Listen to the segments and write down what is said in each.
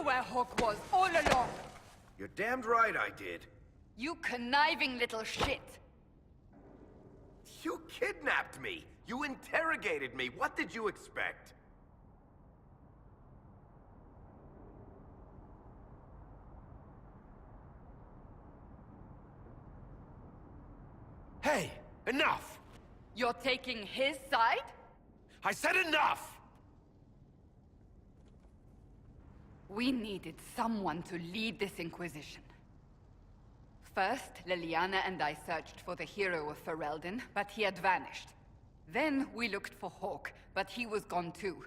where Hawk was all along. You're damned right I did. You conniving little shit. You kidnapped me! You interrogated me! What did you expect? Hey! Enough! You're taking his side? I said enough! We needed someone to lead this Inquisition. First, Liliana and I searched for the hero of Ferelden, but he had vanished. Then we looked for Hawk, but he was gone too.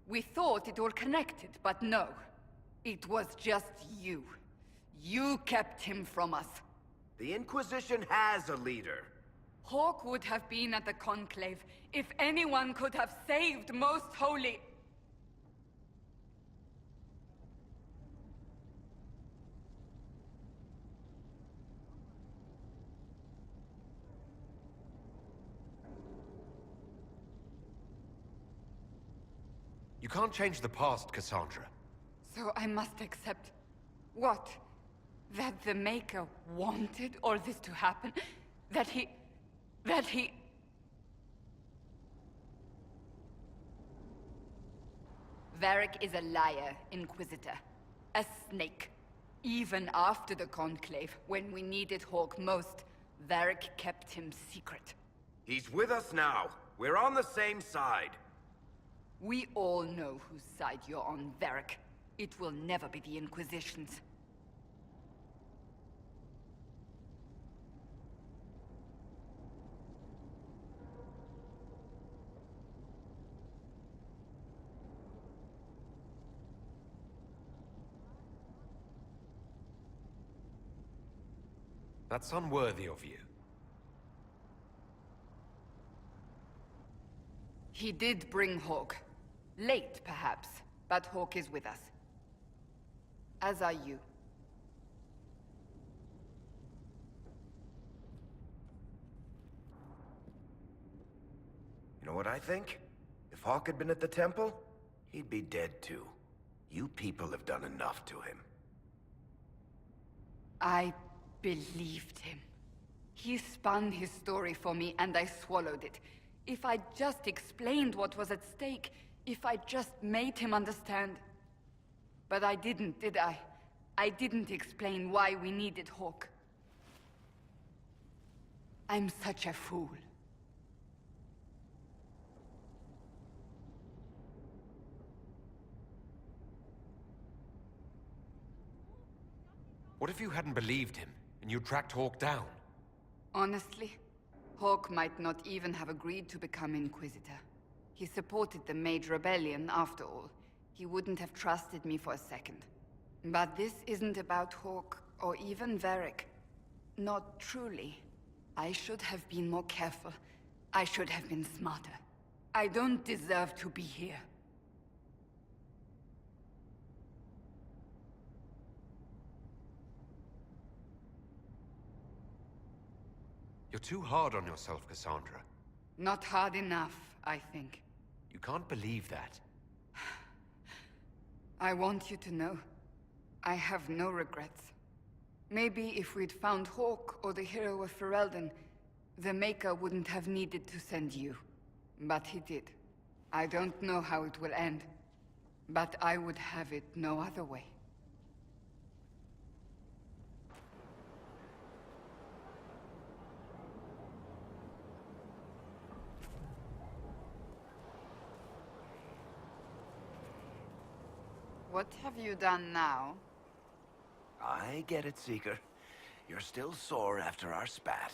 We thought it all connected, but no. It was just you. You kept him from us. The Inquisition has a leader. Hawk would have been at the Conclave if anyone could have saved Most Holy... You can't change the past, Cassandra. So I must accept... what? That the Maker wanted all this to happen? That he... Varric is a liar, Inquisitor. A snake. Even after the Conclave, when we needed Hawk most, Varric kept him secret. He's with us now. We're on the same side. We all know whose side you're on, Varric. It will never be the Inquisition's. That's unworthy of you. He did bring Hawk. Late, perhaps, but Hawk is with us. As are you. You know what I think? If Hawk had been at the temple, he'd be dead too. You people have done enough to him. I believed him. He spun his story for me, and I swallowed it. If I just explained what was at stake, if I just made him understand... But I didn't, did I? I didn't explain why we needed Hawk. I'm such a fool. What if you hadn't believed him, and you tracked Hawk down? Honestly, Hawk might not even have agreed to become Inquisitor. He supported the Mage Rebellion, after all. He wouldn't have trusted me for a second. But this isn't about Hawk, or even Varric. Not truly. I should have been more careful. I should have been smarter. I don't deserve to be here. You're too hard on yourself, Cassandra. Not hard enough, I think. You can't believe that. I want you to know, I have no regrets. Maybe if we'd found Hawk or the hero of Ferelden, the Maker wouldn't have needed to send you. But he did. I don't know how it will end, but I would have it no other way. What have you done now? I get it, Seeker. You're still sore after our spat.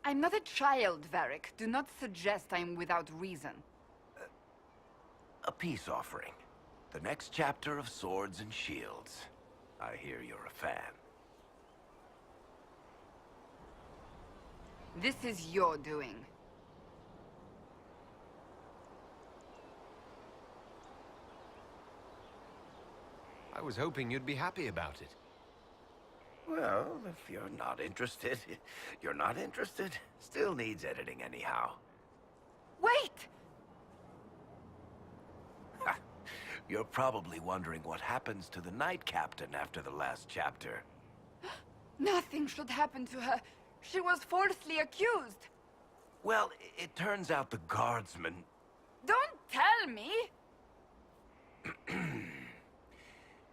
I'm not a child, Varric. Do not suggest I am without reason. A peace offering. The next chapter of Swords and Shields. I hear you're a fan. This is your doing. I was hoping you'd be happy about it. Well, if you're not interested, you're not interested. Still needs editing anyhow. Wait! You're probably wondering what happens to the Knight Captain after the last chapter. Nothing should happen to her. She was falsely accused. Well, it turns out the guardsmen... Don't tell me!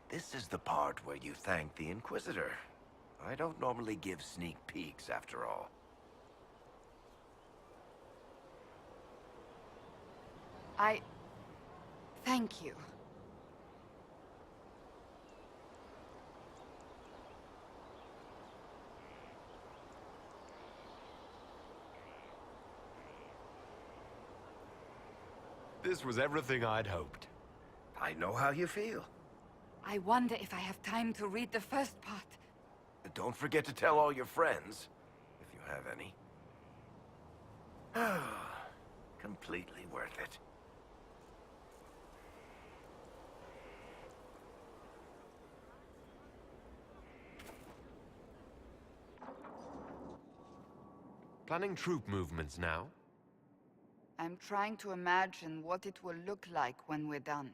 This is the part where you thank the Inquisitor. I don't normally give sneak peeks, after all. Thank you. This was everything I'd hoped. I know how you feel. I wonder if I have time to read the first part. Don't forget to tell all your friends, if you have any. Completely worth it. Planning troop movements now? I'm trying to imagine what it will look like when we're done.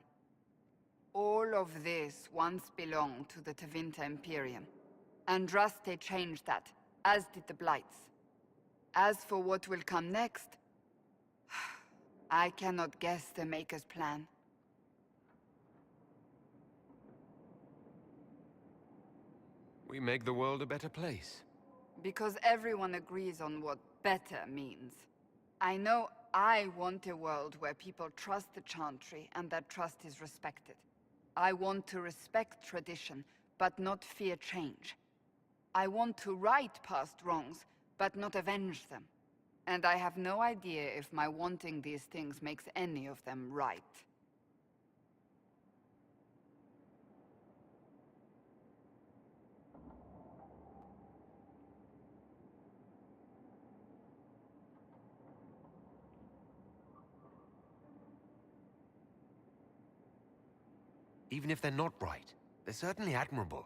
All of this once belonged to the Tevinter Imperium. Andraste changed that, as did the Blights. As for what will come next, I cannot guess the Maker's plan. We make the world a better place. Because everyone agrees on what better means. I know I want a world where people trust the Chantry and that trust is respected. I want to respect tradition, but not fear change. I want to right past wrongs, but not avenge them. And I have no idea if my wanting these things makes any of them right. Even if they're not right, they're certainly admirable.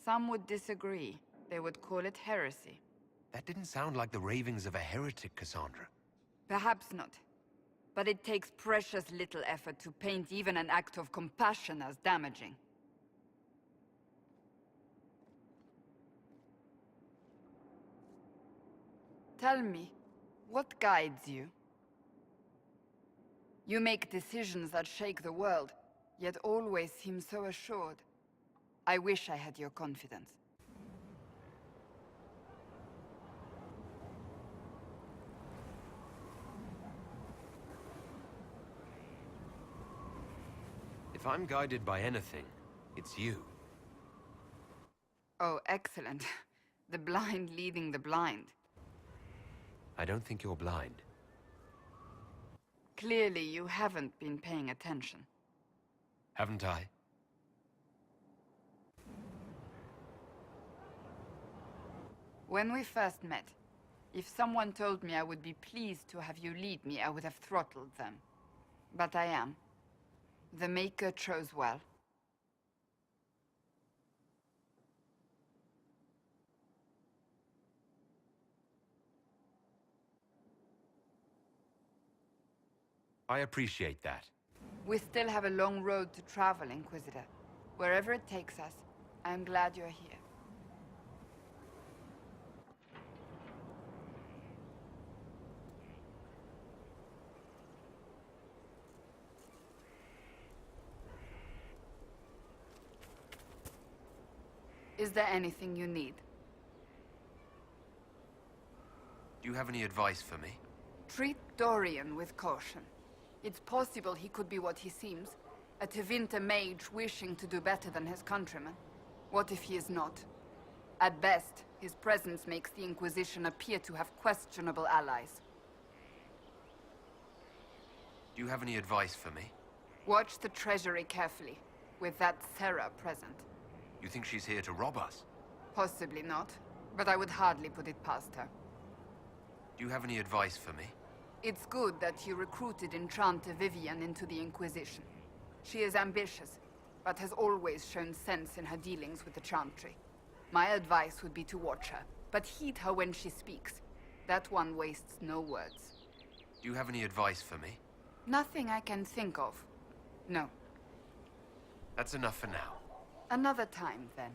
Some would disagree. They would call it heresy. That didn't sound like the ravings of a heretic, Cassandra. Perhaps not. But it takes precious little effort to paint even an act of compassion as damaging. Tell me, what guides you? You make decisions that shake the world, yet always seem so assured. I wish I had your confidence. If I'm guided by anything, it's you. Oh, excellent. The blind leading the blind. I don't think you're blind. Clearly, you haven't been paying attention. Haven't I? When we first met, if someone told me I would be pleased to have you lead me, I would have throttled them. But I am. The Maker chose well. I appreciate that. We still have a long road to travel, Inquisitor. Wherever it takes us, I'm glad you're here. Is there anything you need? Do you have any advice for me? Treat Dorian with caution. It's possible he could be what he seems. A Tevinter mage wishing to do better than his countrymen. What if he is not? At best, his presence makes the Inquisition appear to have questionable allies. Do you have any advice for me? Watch the treasury carefully, with that Sarah present. You think she's here to rob us? Possibly not, but I would hardly put it past her. Do you have any advice for me? It's good that you recruited Enchanter Vivian into the Inquisition. She is ambitious, but has always shown sense in her dealings with the Chantry. My advice would be to watch her, but heed her when she speaks. That one wastes no words. Do you have any advice for me? Nothing I can think of. No. That's enough for now. Another time, then.